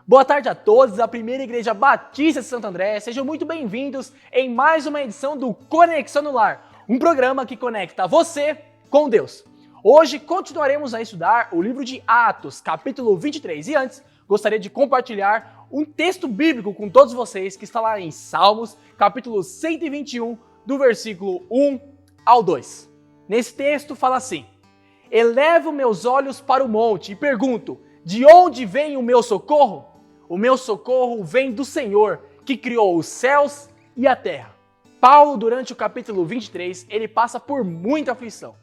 Boa tarde a todos da Primeira Igreja Batista de Santo André, sejam muito bem-vindos em mais uma edição do Conexão no Lar, um programa que conecta você com Deus. Hoje continuaremos a estudar o livro de Atos, capítulo 23, e antes gostaria de compartilhar um texto bíblico com todos vocês que está lá em Salmos, capítulo 121, do versículo 1 ao 2. Nesse texto fala assim: elevo meus olhos para o monte e pergunto, de onde vem o meu socorro? O meu socorro vem do Senhor, que criou os céus e a terra. Paulo, durante o capítulo 23, ele passa por muita aflição.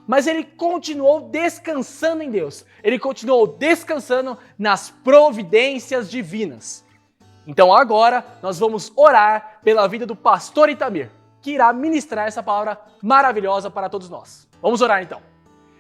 Mas ele continuou descansando em Deus. Ele continuou descansando nas providências divinas. Então agora nós vamos orar pela vida do pastor Itamir, que irá ministrar essa palavra maravilhosa para todos nós. Vamos orar então.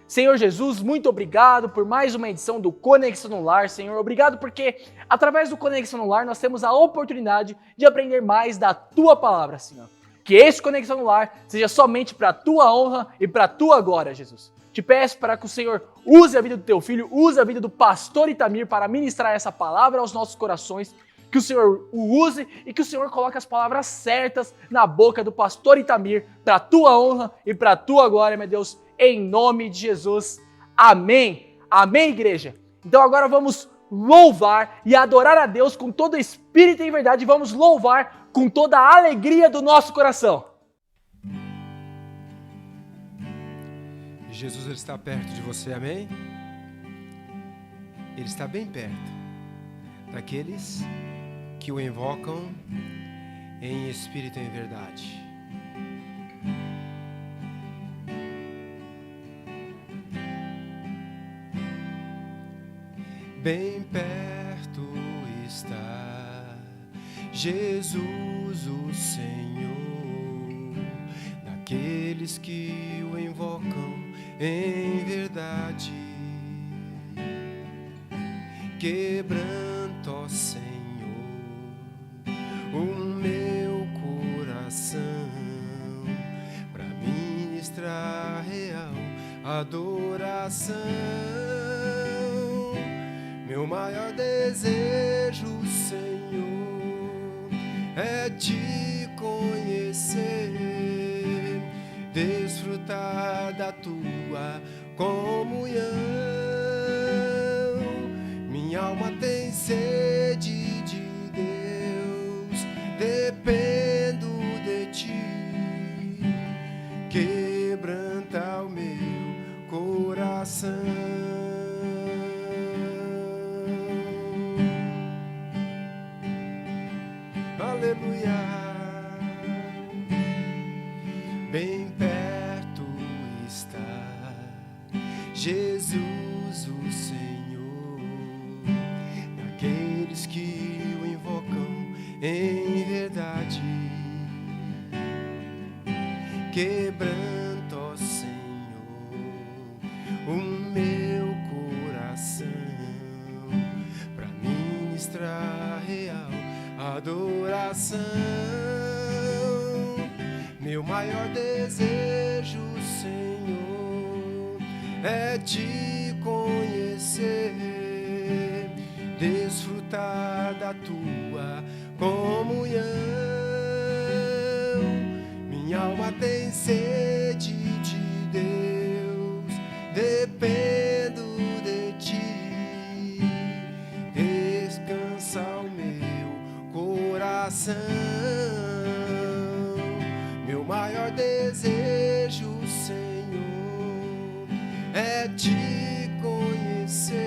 Senhor Jesus, muito obrigado por mais uma edição do Conexão no Lar, Senhor. Obrigado porque, através do Conexão no Lar, nós temos a oportunidade de aprender mais da Tua Palavra, Senhor. Que esse Conexão no Lar seja somente para a Tua honra e para a Tua glória, Jesus. Te peço para que o Senhor use a vida do Teu Filho, use a vida do pastor Itamir para ministrar essa palavra aos nossos corações, que o Senhor o use e que o Senhor coloque as palavras certas na boca do pastor Itamir para a Tua honra e para a Tua glória, meu Deus. Em nome de Jesus, amém. Amém, igreja? Então agora vamos louvar e adorar a Deus com todo o espírito e verdade. Vamos louvar com toda a alegria do nosso coração. Jesus, ele está perto de você, amém? Ele está bem perto daqueles que o invocam em espírito e em verdade. Bem perto está Jesus, o Senhor, daqueles que o invocam em verdade. Quebranta, ó Senhor, o meu coração para ministrar real adoração. Meu maior desejo, Senhor, é te conhecer, desfrutar da tua comunhão. Minha alma tem sede de Deus, dependo de ti. Quebranta o meu coração. Aleluia. Bem perto está Jesus, o Senhor, daqueles que o invocam em verdade. Quebranta, ó Senhor, o meu coração para ministrar real adoração. Meu maior desejo, Senhor, é te conhecer, desfrutar da tua comunhão. Minha alma tem sede de Deus, dependo de ti. Descansa o meu coração. Meu maior desejo, Senhor, é te conhecer,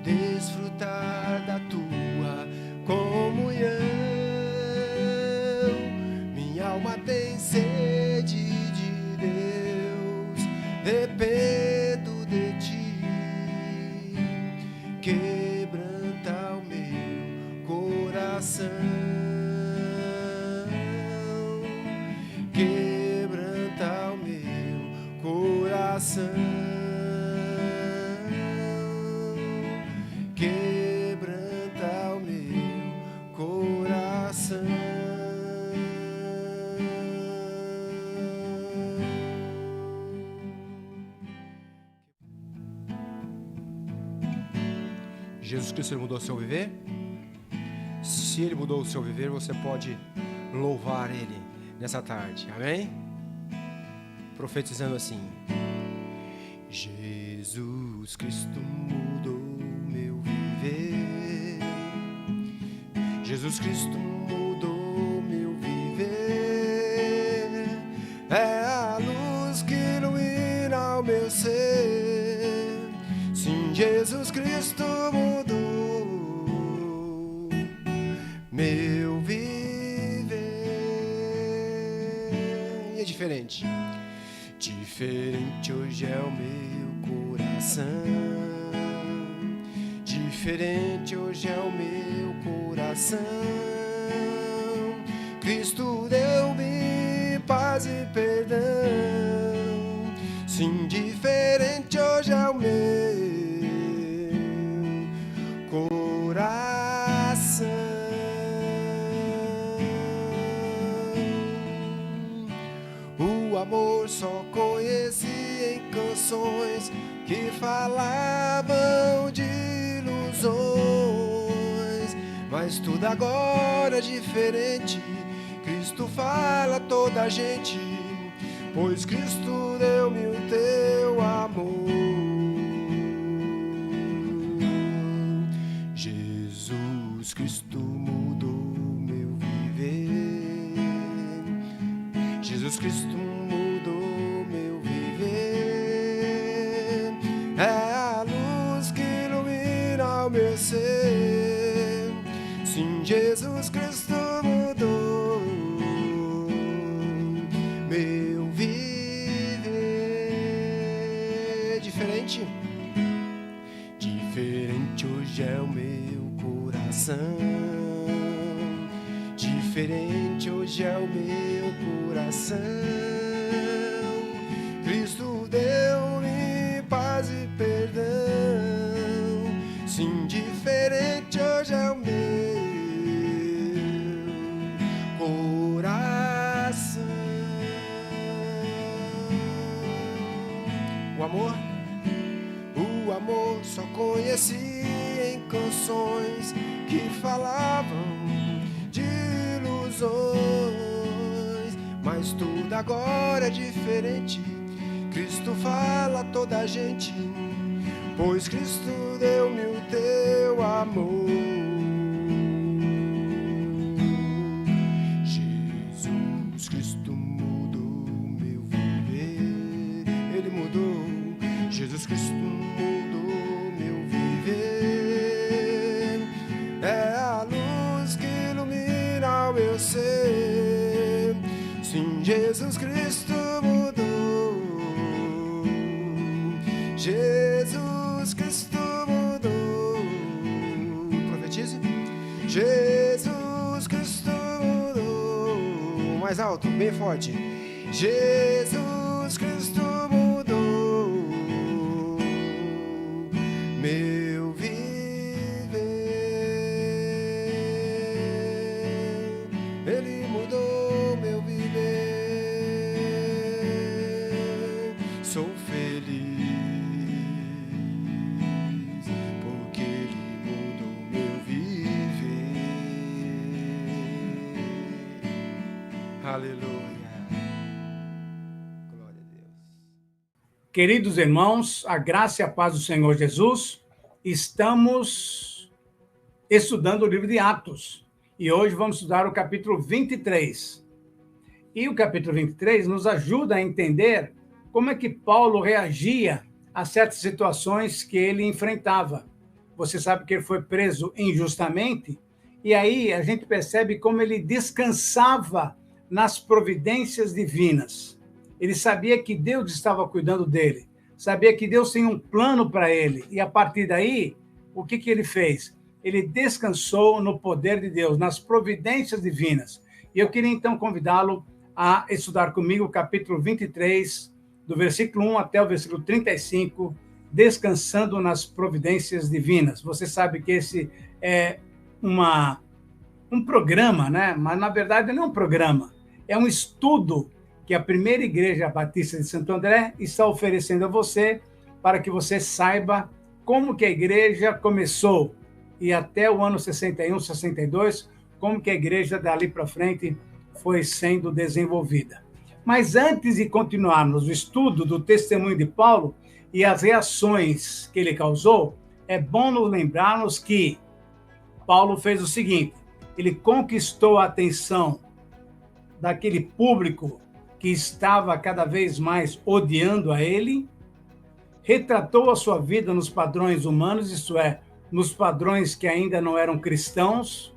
desfrutar da tua comunhão. Minha alma tem sede de Deus, dependo de ti. Quebranta o meu coração. Quebranta o meu coração. Quebranta o meu coração. Jesus Cristo mudou o seu viver? Se Ele mudou o seu viver, você pode louvar Ele nessa tarde, amém? Profetizando assim: Jesus Cristo mudou meu viver, Jesus Cristo mudou meu viver, é a luz que ilumina o meu ser, sim, Jesus Cristo mudou meu viver. E é diferente. Diferente hoje é o meu coração, diferente hoje é o meu coração. Cristo deu-me paz e perdão, sim, diferente hoje é o meu coração. O amor só conheci em canções que falavam de ilusões, mas tudo agora é diferente. Cristo fala a toda a gente, pois Cristo deu-me o teu amor. Jesus Cristo mudou meu viver, Jesus Cristo mudou meu viver, é a luz que ilumina o meu ser, sim, Jesus Cristo mudou meu viver. Diferente, diferente hoje é o meu coração, diferente hoje é o meu coração. Cristo deu-me paz e perdão, sim, diferente hoje é o meu coração. O amor só conheci em canções que falavam de ilusões, mas tudo agora é diferente. Cristo fala a toda a gente, pois Cristo deu-me o teu amor. Jesus Cristo mudou meu viver, Ele mudou. Jesus Cristo mudou meu viver, é a luz que ilumina o meu ser, sim, Jesus Cristo mudou, Jesus Cristo mudou. Profetize. Jesus Cristo mudou. Mais alto, bem forte. Jesus Cristo mudou meu viver, Ele mudou meu viver. Sou feliz porque Ele mudou meu viver. Aleluia. Glória a Deus. Queridos irmãos, a graça e a paz do Senhor Jesus, estamos estudando o livro de Atos e hoje vamos estudar o capítulo 23. E o capítulo 23 nos ajuda a entender como é que Paulo reagia a certas situações que ele enfrentava. Você sabe que ele foi preso injustamente e aí a gente percebe como ele descansava nas providências divinas. Ele sabia que Deus estava cuidando dele, sabia que Deus tinha um plano para ele, e a partir daí, o que ele fez? Ele descansou no poder de Deus, nas providências divinas. E eu queria então convidá-lo a estudar comigo o capítulo 23, do versículo 1 até o versículo 35, descansando nas providências divinas. Você sabe que esse é um programa, né? Mas na verdade não é um programa, é um estudo que a Primeira Igreja Batista de Santo André está oferecendo a você, para que você saiba como que a igreja começou, e até o ano 61, 62, como que a igreja dali para frente foi sendo desenvolvida. Mas antes de continuarmos o estudo do testemunho de Paulo e as reações que ele causou, é bom nos lembrarmos que Paulo fez o seguinte: ele conquistou a atenção daquele público que estava cada vez mais odiando a ele, retratou a sua vida nos padrões humanos, isto é, nos padrões que ainda não eram cristãos.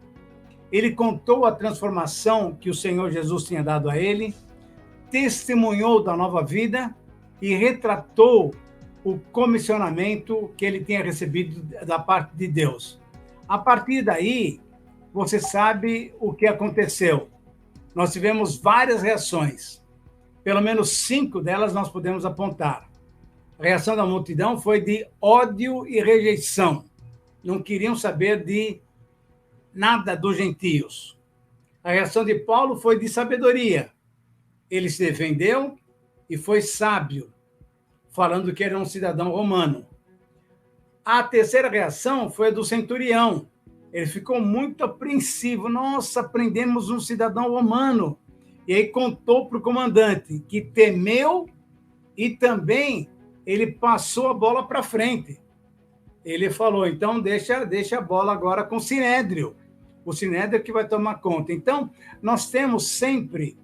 Ele contou a transformação que o Senhor Jesus tinha dado a ele, testemunhou da nova vida e retratou o comissionamento que ele tinha recebido da parte de Deus. A partir daí, você sabe o que aconteceu. Nós tivemos várias reações. Pelo menos 5 delas nós podemos apontar. A reação da multidão foi de ódio e rejeição. Não queriam saber de nada dos gentios. A reação de Paulo foi de sabedoria. Ele se defendeu e foi sábio, falando que era um cidadão romano. A terceira reação foi a do centurião. Ele ficou muito apreensivo. Nossa, prendemos um cidadão romano. E aí contou para o comandante, que temeu e também ele passou a bola para frente. Ele falou, então deixa a bola agora com o Sinédrio. O Sinédrio que vai tomar conta. Então, nós temos sempre,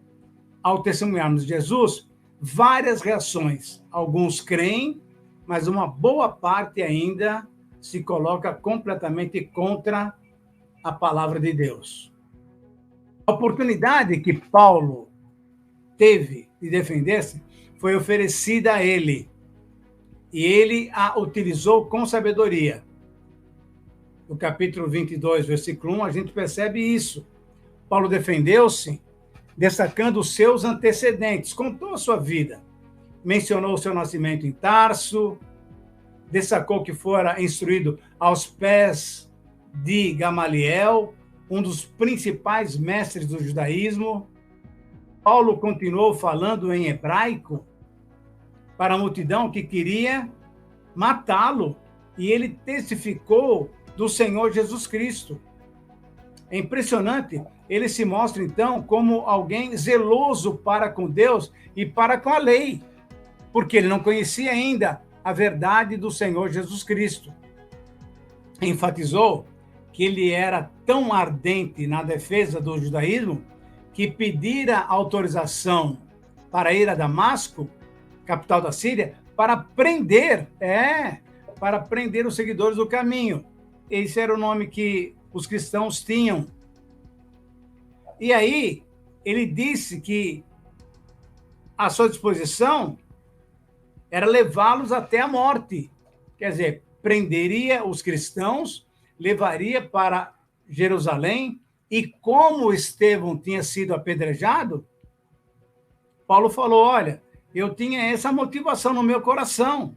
ao testemunharmos Jesus, várias reações. Alguns creem, mas uma boa parte ainda se coloca completamente contra a palavra de Deus. A oportunidade que Paulo teve de defender-se foi oferecida a ele, e ele a utilizou com sabedoria. No capítulo 22, versículo 1, a gente percebe isso. Paulo defendeu-se, destacando os seus antecedentes, contou a sua vida. Mencionou o seu nascimento em Tarso, destacou que fora instruído aos pés de Gamaliel, um dos principais mestres do judaísmo. Paulo continuou falando em hebraico para a multidão que queria matá-lo, e ele testificou do Senhor Jesus Cristo. É impressionante, ele se mostra então como alguém zeloso para com Deus e para com a lei, porque ele não conhecia ainda a verdade do Senhor Jesus Cristo. Enfatizou que ele era tão ardente na defesa do judaísmo que pedira autorização para ir a Damasco, capital da Síria, para prender os seguidores do caminho. Esse era o nome que os cristãos tinham. E aí, ele disse que a sua disposição era levá-los até a morte. Quer dizer, prenderia os cristãos, levaria para Jerusalém, e como Estevão tinha sido apedrejado, Paulo falou, olha, eu tinha essa motivação no meu coração,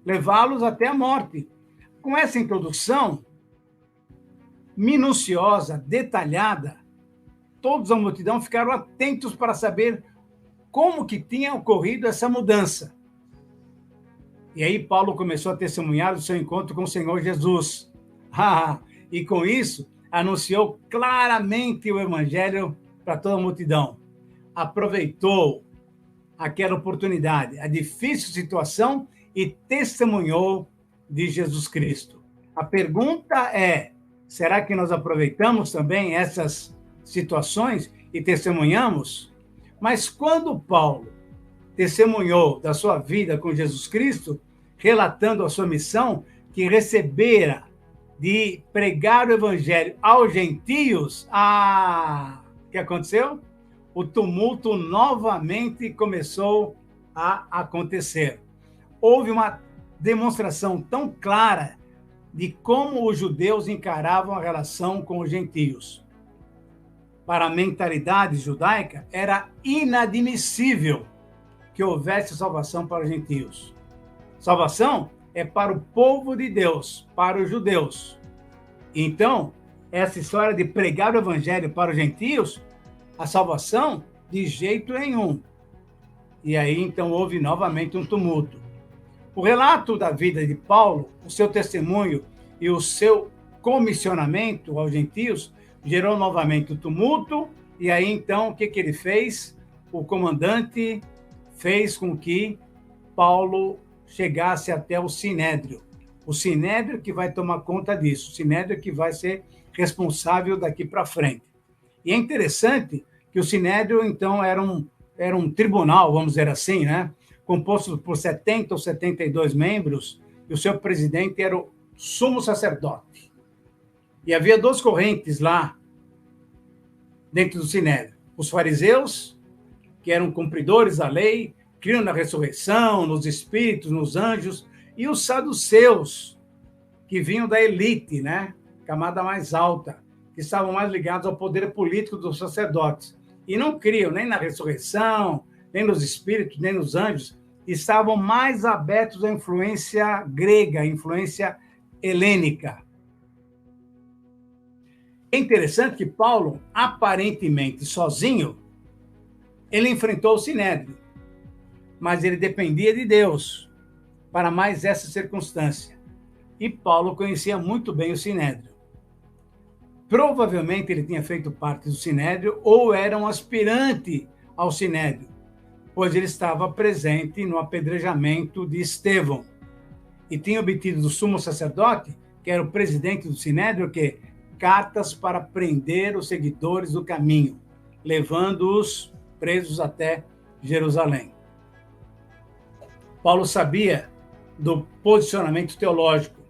levá-los até a morte. Com essa introdução minuciosa, detalhada, todos a multidão ficaram atentos para saber como que tinha ocorrido essa mudança. E aí Paulo começou a testemunhar o seu encontro com o Senhor Jesus. E com isso, anunciou claramente o evangelho para toda a multidão. Aproveitou aquela oportunidade, a difícil situação, e testemunhou de Jesus Cristo. A pergunta é, será que nós aproveitamos também essas situações e testemunhamos? Mas quando Paulo testemunhou da sua vida com Jesus Cristo, relatando a sua missão, que recebera de pregar o evangelho aos gentios, o que aconteceu? O tumulto novamente começou a acontecer. Houve uma demonstração tão clara de como os judeus encaravam a relação com os gentios. Para a mentalidade judaica, era inadmissível que houvesse salvação para os gentios. Salvação é para o povo de Deus, para os judeus. Então, essa história de pregar o evangelho para os gentios, a salvação, de jeito nenhum. E aí, então, houve novamente um tumulto. O relato da vida de Paulo, o seu testemunho e o seu comissionamento aos gentios gerou novamente o tumulto, e aí então o que ele fez? O comandante fez com que Paulo chegasse até o Sinédrio. O Sinédrio que vai tomar conta disso, o Sinédrio que vai ser responsável daqui para frente. E é interessante que o Sinédrio, então, era um tribunal, vamos dizer assim, né? Composto por 70 ou 72 membros, e o seu presidente era o sumo sacerdote. E havia duas correntes lá, dentro do Sinédrio. Os fariseus, que eram cumpridores da lei, criam na ressurreição, nos espíritos, nos anjos, e os saduceus, que vinham da elite, né? Camada mais alta, que estavam mais ligados ao poder político dos sacerdotes. E não criam nem na ressurreição, nem nos espíritos, nem nos anjos, estavam mais abertos à influência grega, à influência helênica. É interessante que Paulo, aparentemente sozinho, ele enfrentou o Sinédrio, mas ele dependia de Deus para mais essa circunstância. E Paulo conhecia muito bem o Sinédrio. Provavelmente ele tinha feito parte do Sinédrio ou era um aspirante ao Sinédrio, pois ele estava presente no apedrejamento de Estevão e tinha obtido do sumo sacerdote, que era o presidente do Sinédrio, que cartas para prender os seguidores do caminho, levando-os presos até Jerusalém. Paulo sabia do posicionamento teológico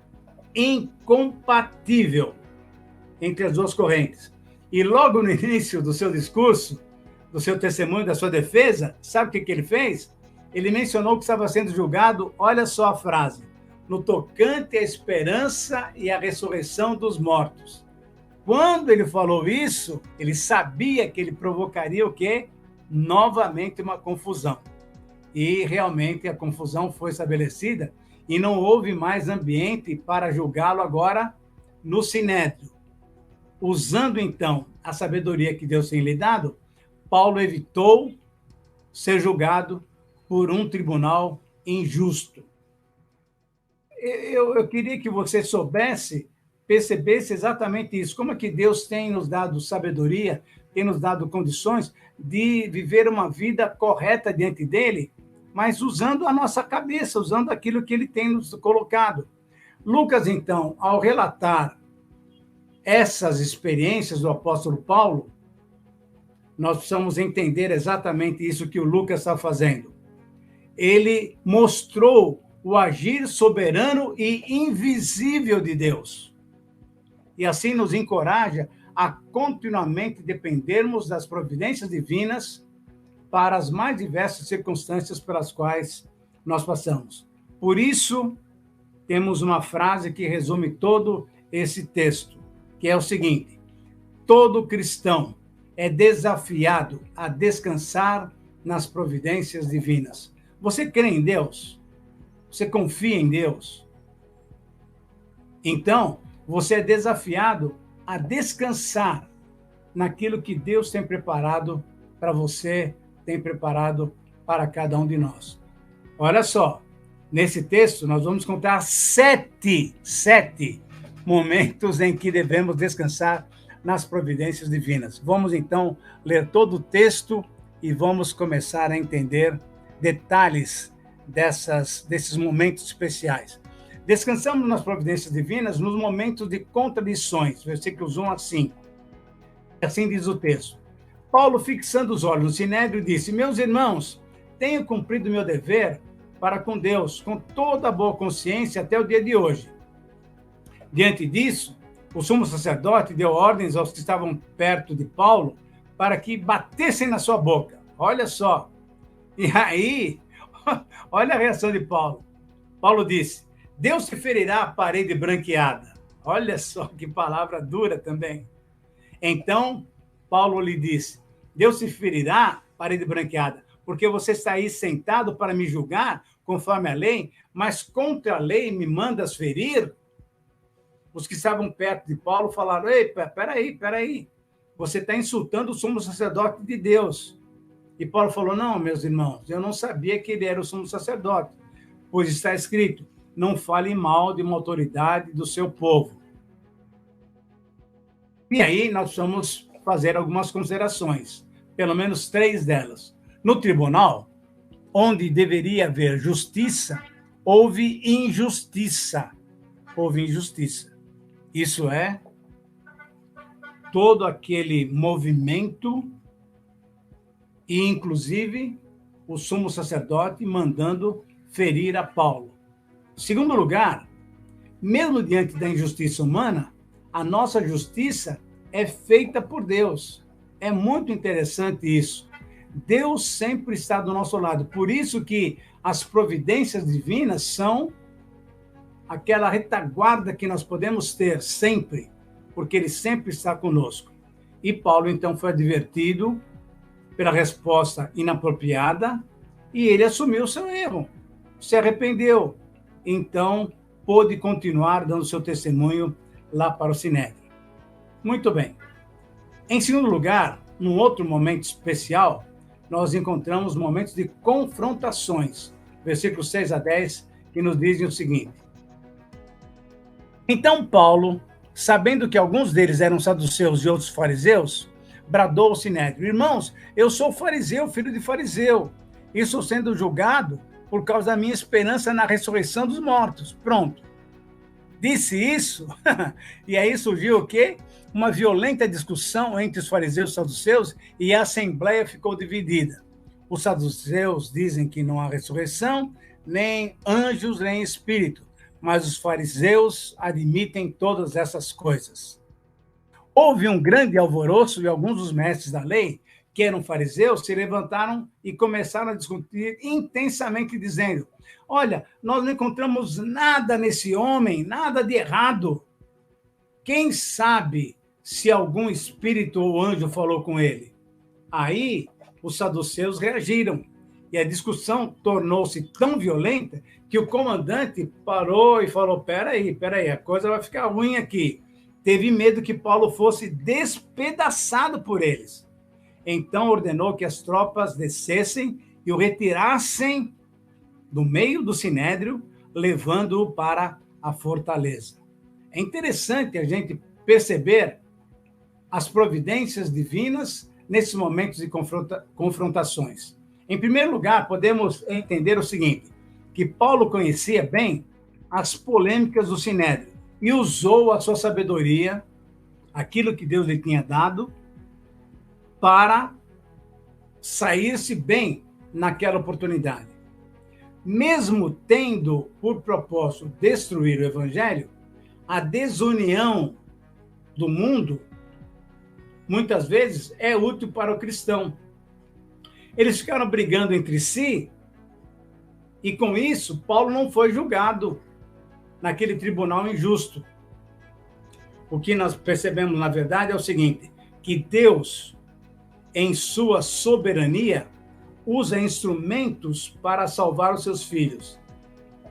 incompatível entre as duas correntes. E logo no início do seu discurso, do seu testemunho, da sua defesa, sabe o que ele fez? Ele mencionou que estava sendo julgado, olha só a frase, no tocante à esperança e à ressurreição dos mortos. Quando ele falou isso, ele sabia que ele provocaria o quê? Novamente uma confusão. E realmente a confusão foi estabelecida e não houve mais ambiente para julgá-lo agora no Sinédrio. Usando, então, a sabedoria que Deus tem lhe dado, Paulo evitou ser julgado por um tribunal injusto. Eu queria que você percebesse exatamente isso. Como é que Deus tem nos dado sabedoria, tem nos dado condições de viver uma vida correta diante dele, mas usando a nossa cabeça, usando aquilo que ele tem nos colocado. Lucas, então, ao relatar essas experiências do apóstolo Paulo, nós precisamos entender exatamente isso que o Lucas está fazendo. Ele mostrou o agir soberano e invisível de Deus. E assim nos encoraja a continuamente dependermos das providências divinas para as mais diversas circunstâncias pelas quais nós passamos. Por isso, temos uma frase que resume todo esse texto, que é o seguinte: todo cristão é desafiado a descansar nas providências divinas. Você crê em Deus? Você confia em Deus? Então, você é desafiado a descansar naquilo que Deus tem preparado para você, tem preparado para cada um de nós. Olha só, nesse texto nós vamos contar sete momentos em que devemos descansar nas providências divinas. Vamos então ler todo o texto e vamos começar a entender detalhes desses momentos especiais. Descansamos nas providências divinas nos momentos de contradições, versículos 1 a 5. Assim diz o texto. Paulo, fixando os olhos no Sinédrio, disse: meus irmãos, tenho cumprido meu dever para com Deus, com toda a boa consciência até o dia de hoje. Diante disso, o sumo sacerdote deu ordens aos que estavam perto de Paulo para que batessem na sua boca. Olha só. E aí, olha a reação de Paulo. Paulo disse: Deus se ferirá a parede branqueada. Olha só que palavra dura também. Então, Paulo lhe disse: Deus se ferirá a parede branqueada, porque você está aí sentado para me julgar conforme a lei, mas contra a lei me mandas ferir? Os que estavam perto de Paulo falaram: ei, peraí, você está insultando o sumo sacerdote de Deus. E Paulo falou: não, meus irmãos, eu não sabia que ele era o sumo sacerdote, pois está escrito: não fale mal de uma autoridade do seu povo. E aí nós vamos fazer algumas considerações, pelo menos 3 delas. No tribunal, onde deveria haver justiça, houve injustiça. Houve injustiça. Isso é, todo aquele movimento, e inclusive o sumo sacerdote mandando ferir a Paulo. Em segundo lugar, mesmo diante da injustiça humana, a nossa justiça é feita por Deus. É muito interessante isso. Deus sempre está do nosso lado. Por isso que as providências divinas são aquela retaguarda que nós podemos ter sempre, porque Ele sempre está conosco. E Paulo, então, foi advertido pela resposta inapropriada e ele assumiu o seu erro, se arrependeu. Então, pôde continuar dando seu testemunho lá para o Sinédrio. Muito bem. Em segundo lugar, num outro momento especial, nós encontramos momentos de confrontações. Versículos 6 a 10, que nos dizem o seguinte. Então Paulo, sabendo que alguns deles eram saduceus e outros fariseus, bradou ao Sinédrio: irmãos, eu sou fariseu, filho de fariseu, e estou sendo julgado por causa da minha esperança na ressurreição dos mortos. Pronto. Disse isso, e aí surgiu o quê? Uma violenta discussão entre os fariseus e os saduceus, e a assembleia ficou dividida. Os saduceus dizem que não há ressurreição, nem anjos, nem espírito, mas os fariseus admitem todas essas coisas. Houve um grande alvoroço e alguns dos mestres da lei, que eram fariseus, se levantaram e começaram a discutir intensamente, dizendo: olha, nós não encontramos nada nesse homem, nada de errado. Quem sabe se algum espírito ou anjo falou com ele? Aí os saduceus reagiram e a discussão tornou-se tão violenta que o comandante parou e falou: peraí, a coisa vai ficar ruim aqui. Teve medo que Paulo fosse despedaçado por eles. Então ordenou que as tropas descessem e o retirassem do meio do sinédrio, levando-o para a fortaleza. É interessante a gente perceber as providências divinas nesses momentos de confrontações. Em primeiro lugar, podemos entender o seguinte, que Paulo conhecia bem as polêmicas do sinédrio e usou a sua sabedoria, aquilo que Deus lhe tinha dado, para sair-se bem naquela oportunidade. Mesmo tendo por propósito destruir o evangelho, a desunião do mundo, muitas vezes, é útil para o cristão. Eles ficaram brigando entre si, e com isso, Paulo não foi julgado naquele tribunal injusto. O que nós percebemos, na verdade, é o seguinte, que Deus, em sua soberania, usa instrumentos para salvar os seus filhos.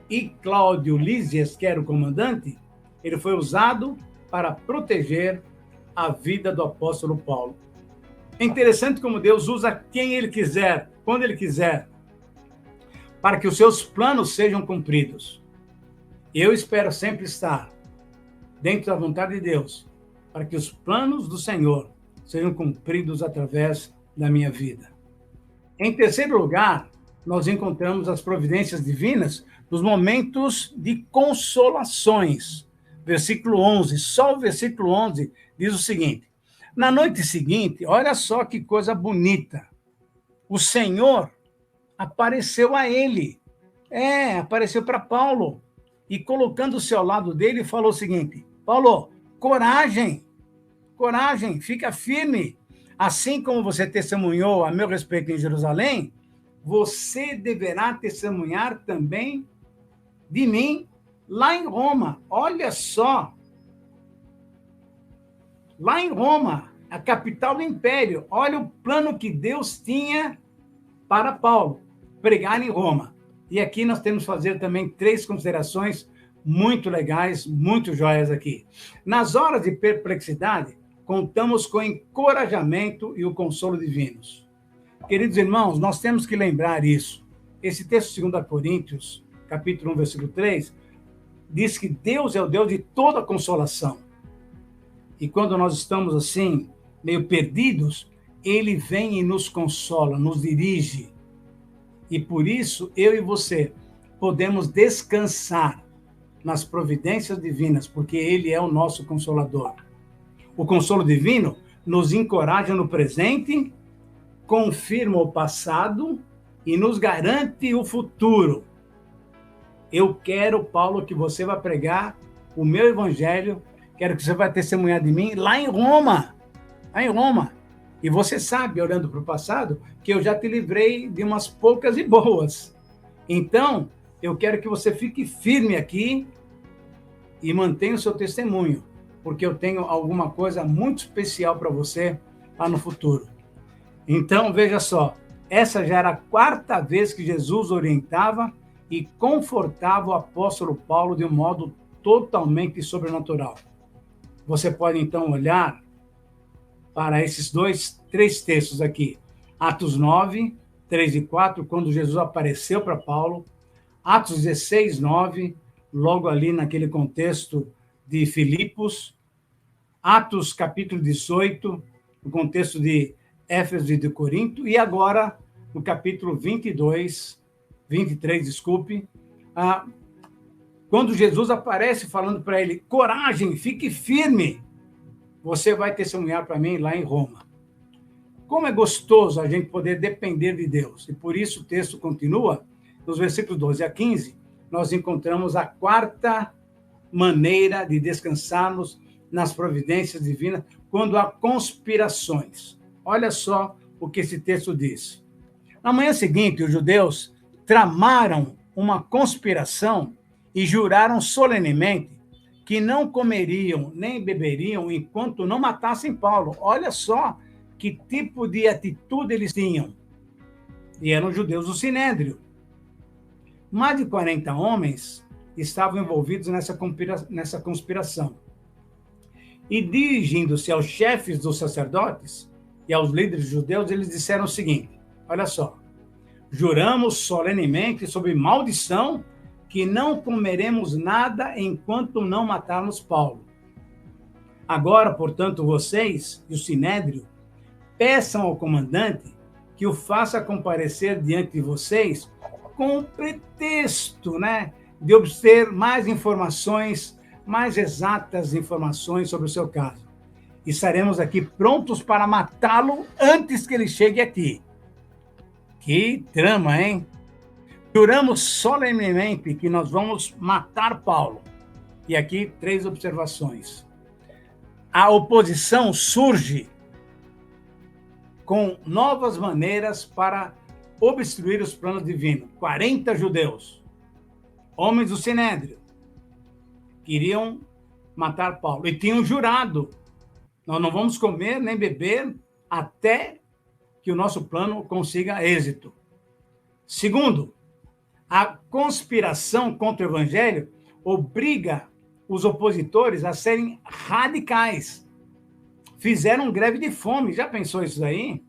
E Cláudio Lísias, que era o comandante, ele foi usado para proteger a vida do apóstolo Paulo. É interessante como Deus usa quem Ele quiser, quando Ele quiser, para que os seus planos sejam cumpridos. Eu espero sempre estar dentro da vontade de Deus, para que os planos do Senhor sejam cumpridos através da minha vida. Em terceiro lugar, nós encontramos as providências divinas nos momentos de consolações. Versículo 11, só o versículo 11 diz o seguinte: na noite seguinte, olha só que coisa bonita, o Senhor apareceu a ele, apareceu para Paulo, e colocando-se ao lado dele, falou o seguinte: Paulo, coragem, fica firme, assim como você testemunhou a meu respeito em Jerusalém, você deverá testemunhar também de mim lá em Roma. Olha só, lá em Roma, a capital do império, olha o plano que Deus tinha para Paulo, pregar em Roma. E aqui nós temos que fazer também 3 considerações muito legais, muito joias aqui. Nas horas de perplexidade, contamos com o encorajamento e o consolo divinos. Queridos irmãos, nós temos que lembrar isso. Esse texto, 2 Coríntios, capítulo 1, versículo 3, diz que Deus é o Deus de toda consolação. E quando nós estamos assim, meio perdidos, ele vem e nos consola, nos dirige. E por isso, eu e você podemos descansar nas providências divinas, porque ele é o nosso consolador. O consolo divino nos encoraja no presente, confirma o passado e nos garante o futuro. Eu quero, Paulo, que você vai pregar o meu evangelho, quero que você vai testemunhar de mim lá em Roma. Lá em Roma. E você sabe, olhando para o passado, que eu já te livrei de umas poucas e boas. Então, eu quero que você fique firme aqui e mantenha o seu testemunho, porque eu tenho alguma coisa muito especial para você lá no futuro. Então, veja só, essa já era a 4ª vez que Jesus orientava e confortava o apóstolo Paulo de um modo totalmente sobrenatural. Você pode, então, olhar para esses 3 textos aqui. Atos 9, 3 e 4, quando Jesus apareceu para Paulo. Atos 16, 9, logo ali naquele contexto de Filipos. Atos capítulo 18, no contexto de Éfeso e de Corinto. E agora, no capítulo 23, quando Jesus aparece falando para ele, coragem, fique firme, você vai testemunhar para mim lá em Roma. Como é gostoso a gente poder depender de Deus. E por isso o texto continua, nos versículos 12 a 15, nós encontramos a 4ª maneira de descansarmos nas providências divinas, quando há conspirações. Olha só o que esse texto diz. Na manhã seguinte, os judeus tramaram uma conspiração e juraram solenemente que não comeriam nem beberiam enquanto não matassem Paulo. Olha só que tipo de atitude eles tinham. E eram judeus do Sinédrio. Mais de 40 homens estavam envolvidos nessa conspiração. E dirigindo-se aos chefes dos sacerdotes e aos líderes judeus, eles disseram o seguinte, olha só, juramos solenemente sob maldição que não comeremos nada enquanto não matarmos Paulo. Agora, portanto, vocês e o Sinédrio peçam ao comandante que o faça comparecer diante de vocês com o pretexto, de obter mais informações, mais exatas informações sobre o seu caso. Estaremos aqui prontos para matá-lo antes que ele chegue aqui. Que trama, hein? Juramos solenemente que nós vamos matar Paulo. E aqui 3 observações. A oposição surge com novas maneiras para obstruir os planos divinos. 40 judeus, homens do Sinédrio, queriam matar Paulo. E tinham jurado, nós não vamos comer nem beber até que o nosso plano consiga êxito. Segundo, a conspiração contra o evangelho obriga os opositores a serem radicais. Fizeram greve de fome. Já pensou isso aí?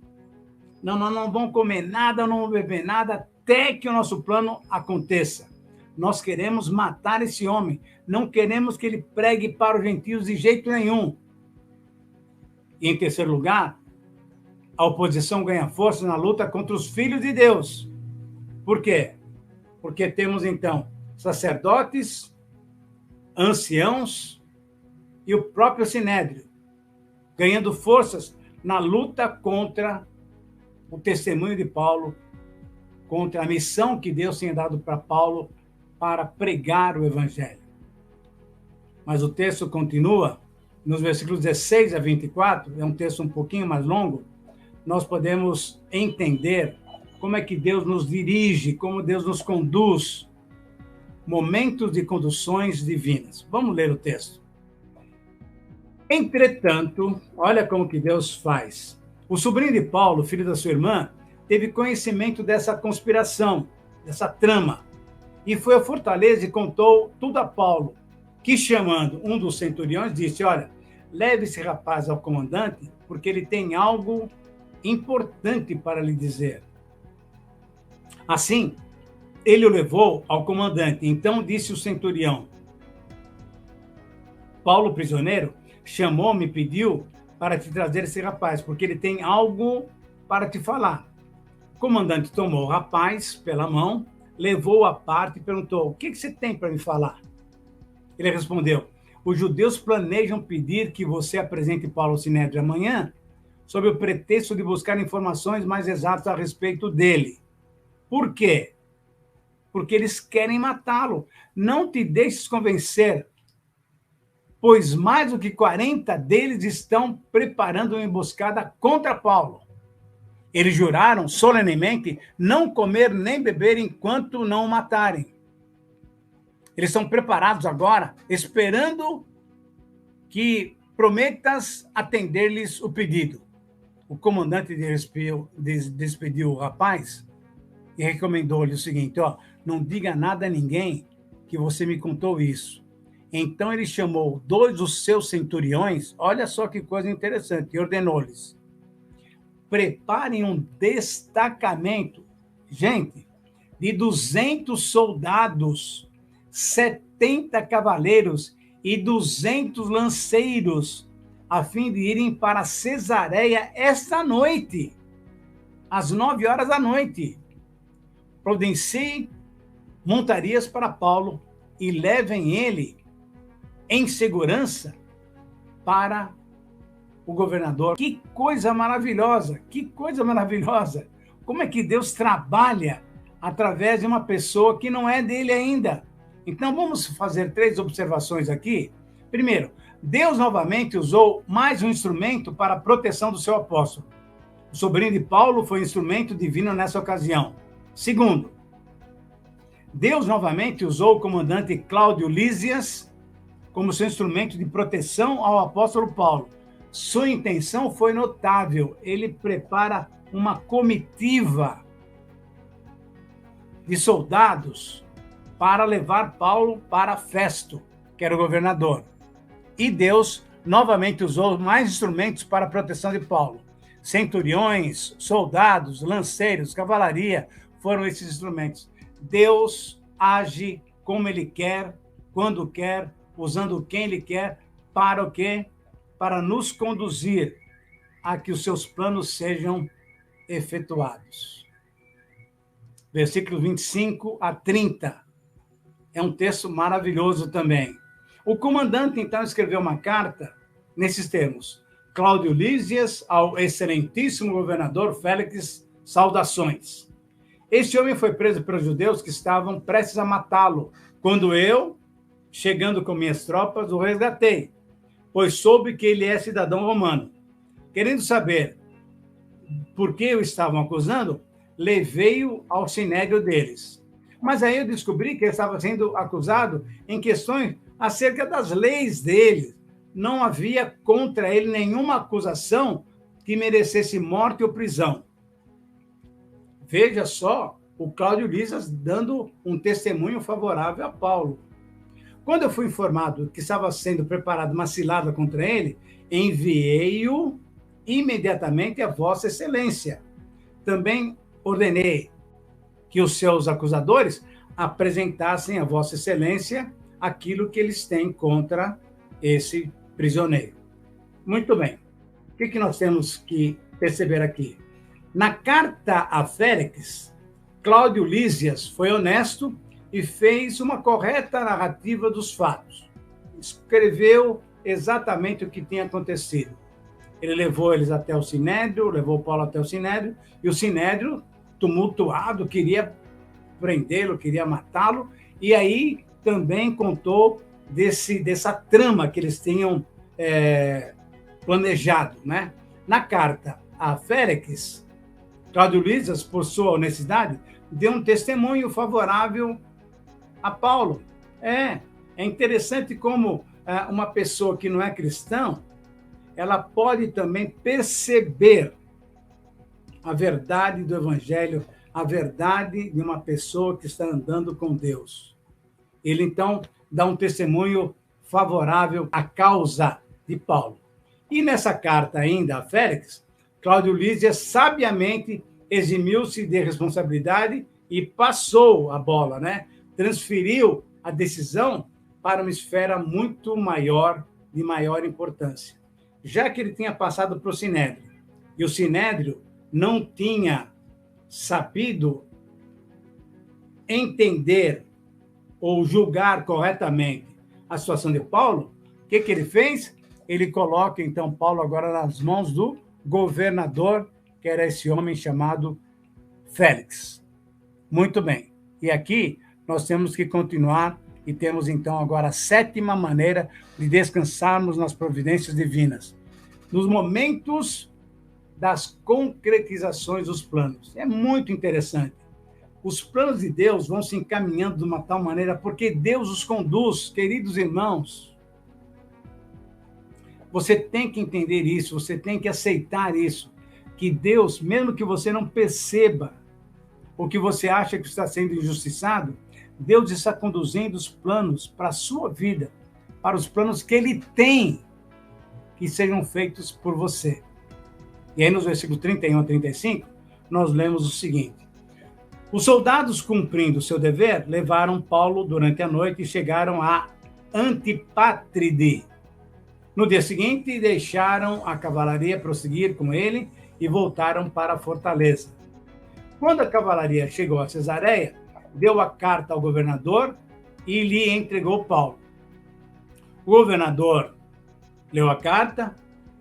Não vão comer nada, não vão beber nada até que o nosso plano aconteça. Nós queremos matar esse homem. Não queremos que ele pregue para os gentios de jeito nenhum. E, em terceiro lugar, a oposição ganha força na luta contra os filhos de Deus. Por quê? Porque temos, então, sacerdotes, anciãos e o próprio Sinédrio, ganhando forças na luta contra o testemunho de Paulo, contra a missão que Deus tinha dado para Paulo para pregar o evangelho. Mas o texto continua, nos versículos 16 a 24, é um texto um pouquinho mais longo, nós podemos entender como é que Deus nos dirige, como Deus nos conduz, momentos de conduções divinas. Vamos ler o texto. Entretanto, olha como que Deus faz. O sobrinho de Paulo, filho da sua irmã, teve conhecimento dessa conspiração, dessa trama, e foi à fortaleza e contou tudo a Paulo, que, chamando um dos centuriões, disse, olha, leve esse rapaz ao comandante, porque ele tem algo importante para lhe dizer. Assim, ele o levou ao comandante. Então disse o centurião, Paulo, prisioneiro, chamou-me e pediu para te trazer esse rapaz, porque ele tem algo para te falar. O comandante tomou o rapaz pela mão, levou-o à parte e perguntou: o que você tem para me falar? Ele respondeu: os judeus planejam pedir que você apresente Paulo ao Sinédrio amanhã, sob o pretexto de buscar informações mais exatas a respeito dele. Por quê? Porque eles querem matá-lo. Não te deixes convencer, pois mais do que 40 deles estão preparando uma emboscada contra Paulo. Eles juraram solenemente não comer nem beber enquanto não o matarem. Eles estão preparados agora, esperando que prometas atender-lhes o pedido. O comandante despediu o rapaz e recomendou-lhe o seguinte: não diga nada a ninguém que você me contou isso. Então ele chamou 2 dos seus centuriões, olha só que coisa interessante, e ordenou-lhes: preparem um destacamento, gente, de 200 soldados, 70 cavaleiros e 200 lanceiros, a fim de irem para Cesareia esta noite, às 9 horas da noite. Providenciem montarias para Paulo e levem ele em segurança para o governador. Que coisa maravilhosa, que coisa maravilhosa. Como é que Deus trabalha através de uma pessoa que não é dele ainda? Então, vamos fazer 3 observações aqui. Primeiro, Deus novamente usou mais um instrumento para a proteção do seu apóstolo. O sobrinho de Paulo foi instrumento divino nessa ocasião. Segundo, Deus novamente usou o comandante Cláudio Lísias como seu instrumento de proteção ao apóstolo Paulo. Sua intenção foi notável. Ele prepara uma comitiva de soldados para levar Paulo para Festo, que era o governador. E Deus novamente usou mais instrumentos para a proteção de Paulo. Centuriões, soldados, lanceiros, cavalaria foram esses instrumentos. Deus age como Ele quer, quando quer, usando quem Ele quer, para o quê? Para nos conduzir a que os seus planos sejam efetuados. Versículos 25 a 30. É um texto maravilhoso também. O comandante, então, escreveu uma carta nesses termos: Cláudio Lísias, ao excelentíssimo governador Félix, saudações. Este homem foi preso pelos judeus que estavam prestes a matá-lo, quando eu, chegando com minhas tropas, o resgatei, pois soube que ele é cidadão romano. Querendo saber por que o estavam acusando, levei-o ao sinédrio deles. Mas aí eu descobri que ele estava sendo acusado em questões acerca das leis dele. Não havia contra ele nenhuma acusação que merecesse morte ou prisão. Veja só o Cláudio Lísias dando um testemunho favorável a Paulo. Quando eu fui informado que estava sendo preparada uma cilada contra ele, enviei-o imediatamente a Vossa Excelência. Também ordenei que os seus acusadores apresentassem a Vossa Excelência aquilo que eles têm contra esse prisioneiro. Muito bem. O que nós temos que perceber aqui? Na carta a Félix, Cláudio Lísias foi honesto e fez uma correta narrativa dos fatos. Escreveu exatamente o que tinha acontecido. Ele levou eles até o Sinédrio, levou Paulo até o Sinédrio, e o Sinédrio, tumultuado, queria prendê-lo, queria matá-lo, e aí também contou dessa trama que eles tinham planejado, né? Na carta a Félix, Cláudio Lísias, por sua honestidade, deu um testemunho favorável a Paulo. É interessante como uma pessoa que não é cristã, ela pode também perceber a verdade do Evangelho, a verdade de uma pessoa que está andando com Deus. Ele, então, dá um testemunho favorável à causa de Paulo. E nessa carta ainda a Félix, Cláudio Lísias sabiamente eximiu-se de responsabilidade e passou a bola, né? Transferiu a decisão para uma esfera muito maior de maior importância. Já que ele tinha passado para o Sinédrio, e o Sinédrio não tinha sabido entender ou julgar corretamente a situação de Paulo, o que ele fez? Ele coloca, então, Paulo agora nas mãos do governador, que era esse homem chamado Félix. Muito bem. E aqui nós temos que continuar e temos, então, agora a 7ª maneira de descansarmos nas providências divinas. Nos momentos das concretizações dos planos. É muito interessante. Os planos de Deus vão se encaminhando de uma tal maneira porque Deus os conduz, queridos irmãos. Você tem que entender isso, você tem que aceitar isso, que Deus, mesmo que você não perceba o que você acha que está sendo injustiçado, Deus está conduzindo os planos para a sua vida, para os planos que Ele tem que sejam feitos por você. E aí, nos versículos 31 a 35, nós lemos o seguinte: os soldados, cumprindo seu dever, levaram Paulo durante a noite e chegaram a Antipátride. No dia seguinte, deixaram a cavalaria prosseguir com ele e voltaram para a fortaleza. Quando a cavalaria chegou a Cesareia, deu a carta ao governador e lhe entregou Paulo. O governador leu a carta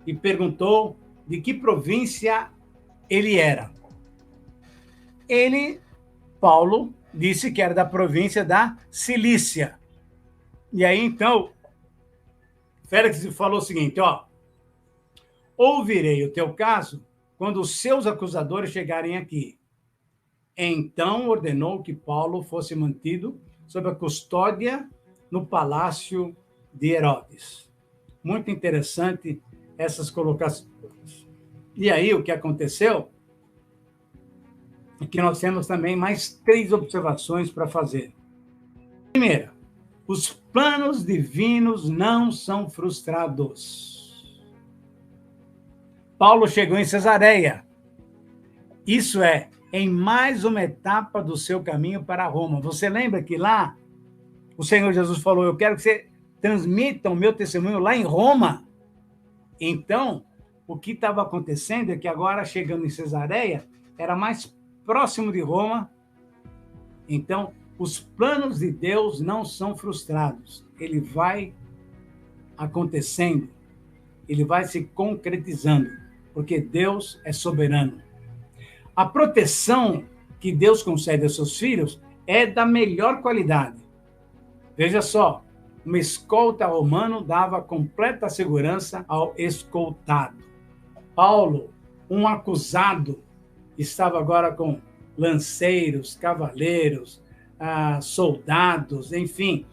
e perguntou de que província ele era. Paulo, disse que era da província da Cilícia. E aí, então, Félix falou o seguinte, ouvirei o teu caso quando os seus acusadores chegarem aqui. Então ordenou que Paulo fosse mantido sob a custódia no palácio de Herodes. Muito interessante essas colocações. E aí, o que aconteceu é que nós temos também mais 3 observações para fazer. Primeira, os planos divinos não são frustrados. Paulo chegou em Cesareia. Isso é, em mais uma etapa do seu caminho para Roma. Você lembra que lá o Senhor Jesus falou, eu quero que você transmita o meu testemunho lá em Roma. Então, o que estava acontecendo é que agora, chegando em Cesareia, era mais próximo de Roma. Então, os planos de Deus não são frustrados. Ele vai acontecendo, ele vai se concretizando, porque Deus é soberano. A proteção que Deus concede aos seus filhos é da melhor qualidade. Veja só, uma escolta romano dava completa segurança ao escoltado. Paulo, um acusado, estava agora com lanceiros, cavaleiros, soldados, enfim,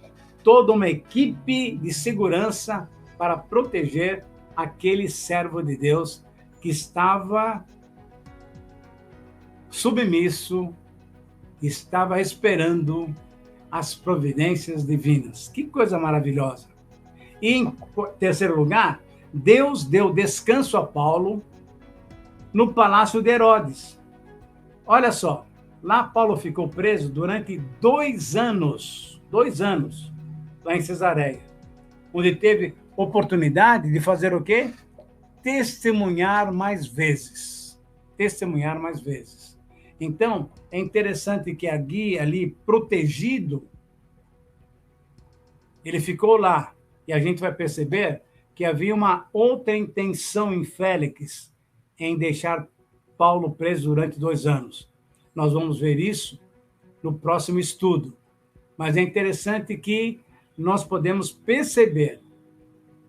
toda uma equipe de segurança para proteger aquele servo de Deus que estava submisso, estava esperando as providências divinas. Que coisa maravilhosa! E, em terceiro lugar, Deus deu descanso a Paulo no palácio de Herodes. Olha só, lá Paulo ficou preso durante 2 anos, lá em Cesareia, onde teve oportunidade de fazer o quê? Testemunhar mais vezes. Então, é interessante que ali, protegido, ele ficou lá. E a gente vai perceber que havia uma outra intenção em Félix em deixar Paulo preso durante 2 anos. Nós vamos ver isso no próximo estudo. Mas é interessante que nós podemos perceber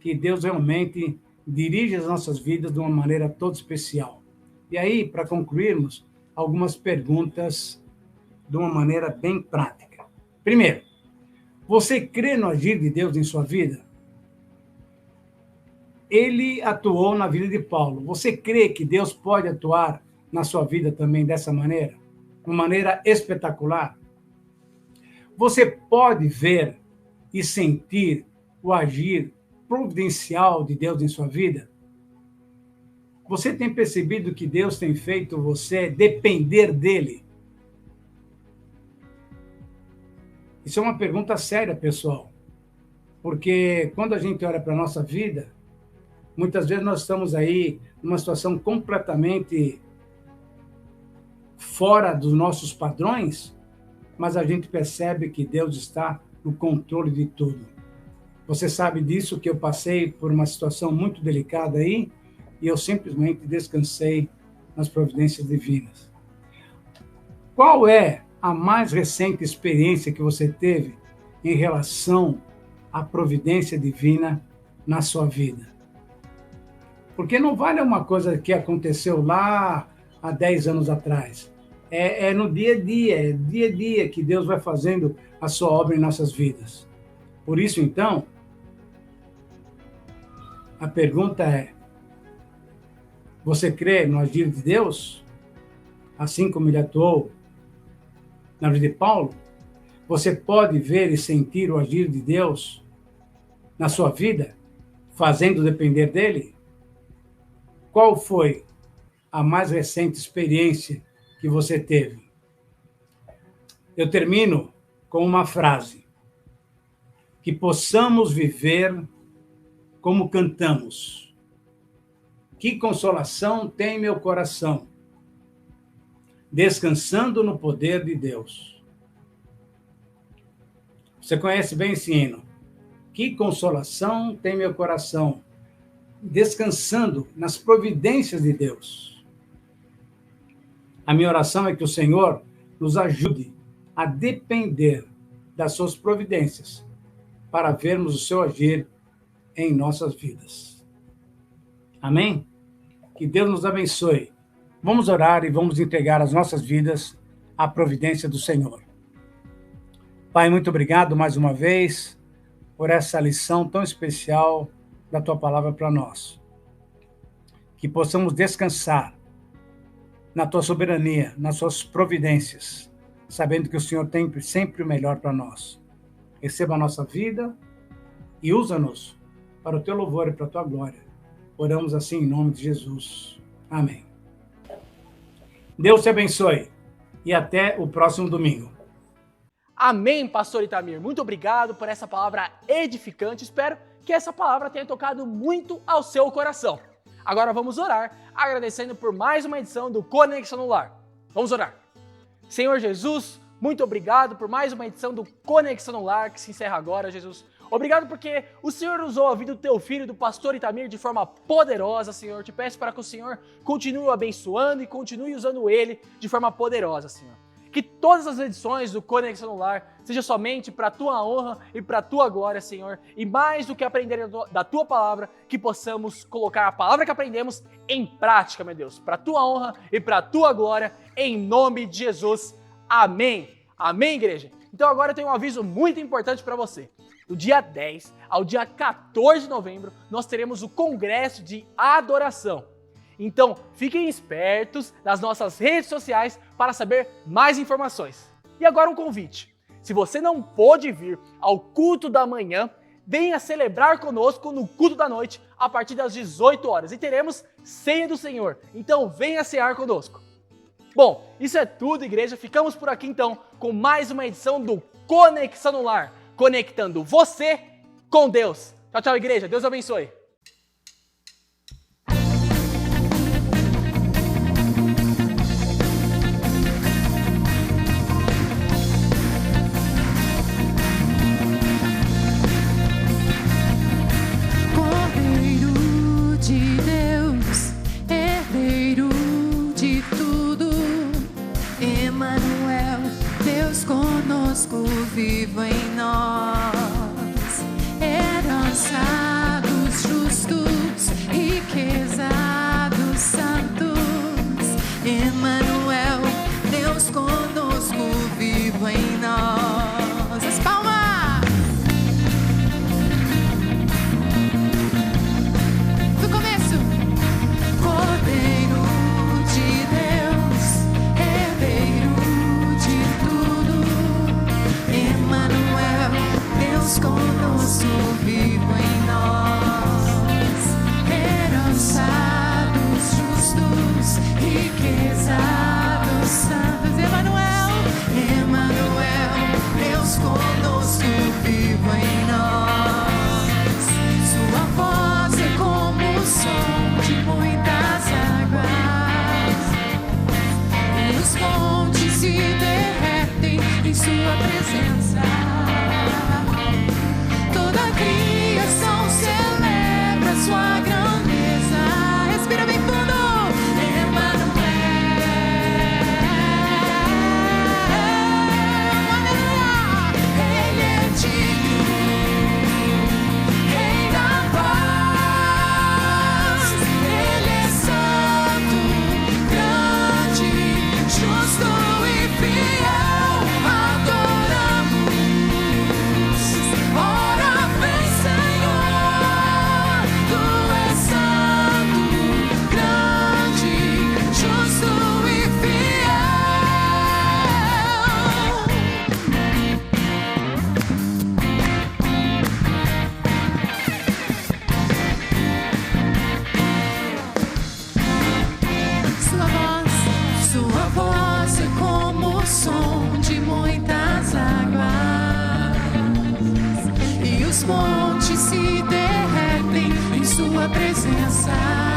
que Deus realmente dirige as nossas vidas de uma maneira toda especial. E aí, para concluirmos, algumas perguntas de uma maneira bem prática. Primeiro, você crê no agir de Deus em sua vida? Ele atuou na vida de Paulo. Você crê que Deus pode atuar na sua vida também dessa maneira? De uma maneira espetacular? Você pode ver e sentir o agir providencial de Deus em sua vida? Você tem percebido que Deus tem feito você depender dele? Isso é uma pergunta séria, pessoal. Porque quando a gente olha para a nossa vida, muitas vezes nós estamos aí numa situação completamente fora dos nossos padrões, mas a gente percebe que Deus está no controle de tudo. Você sabe disso, que eu passei por uma situação muito delicada aí, e eu simplesmente descansei nas providências divinas. Qual é a mais recente experiência que você teve em relação à providência divina na sua vida? Porque não vale uma coisa que aconteceu lá há 10 anos atrás. É no dia a dia que Deus vai fazendo a sua obra em nossas vidas. Por isso, então, a pergunta é: você crê no agir de Deus? Assim como ele atuou na vida de Paulo? Você pode ver e sentir o agir de Deus na sua vida, fazendo depender dele? Qual foi a mais recente experiência que você teve? Eu termino com uma frase: que possamos viver como cantamos. Que consolação tem meu coração, descansando no poder de Deus. Você conhece bem esse hino? Que consolação tem meu coração, descansando nas providências de Deus. A minha oração é que o Senhor nos ajude a depender das suas providências para vermos o seu agir em nossas vidas. Amém? Que Deus nos abençoe. Vamos orar e vamos entregar as nossas vidas à providência do Senhor. Pai, muito obrigado mais uma vez por essa lição tão especial da Tua palavra para nós. Que possamos descansar na Tua soberania, nas Suas providências, sabendo que o Senhor tem sempre o melhor para nós. Receba a nossa vida e usa-nos para o Teu louvor e para a Tua glória. Oramos assim em nome de Jesus. Amém. Deus te abençoe e até o próximo domingo. Amém, pastor Itamir. Muito obrigado por essa palavra edificante. Espero que essa palavra tenha tocado muito ao seu coração. Agora vamos orar, agradecendo por mais uma edição do Conexão no Lar. Vamos orar. Senhor Jesus, muito obrigado por mais uma edição do Conexão no Lar, que se encerra agora, Jesus. Obrigado porque o Senhor usou a vida do teu filho, do pastor Itamir, de forma poderosa, Senhor. Te peço para que o Senhor continue o abençoando e continue usando ele de forma poderosa, Senhor. Que todas as edições do Conexão no Lar sejam somente para a tua honra e para a tua glória, Senhor. E mais do que aprender da tua palavra, que possamos colocar a palavra que aprendemos em prática, meu Deus. Para a tua honra e para a tua glória, em nome de Jesus. Amém. Amém, igreja? Então agora eu tenho um aviso muito importante para você. Do dia 10 ao dia 14 de novembro, nós teremos o Congresso de Adoração. Então, fiquem espertos nas nossas redes sociais para saber mais informações. E agora um convite. Se você não pôde vir ao culto da manhã, venha celebrar conosco no culto da noite a partir das 18 horas. E teremos ceia do Senhor. Então, venha cear conosco. Bom, isso é tudo, igreja. Ficamos por aqui então com mais uma edição do Conexão no Lar. Conectando você com Deus. Tchau, tchau, igreja. Deus abençoe. Cordeiro de Deus, herdeiro de tudo, Emanuel, Deus conosco, vivo em nós, herança dos justos, riqueza dos santos, Emanuel, Deus conosco, vivo em nós. As palmas! Do começo! Cordeiro de Deus, herdeiro de tudo, Emanuel, Deus conosco, vivo em nós, herança dos justos, riqueza dos santos, Emanuel, Emanuel, tua presença.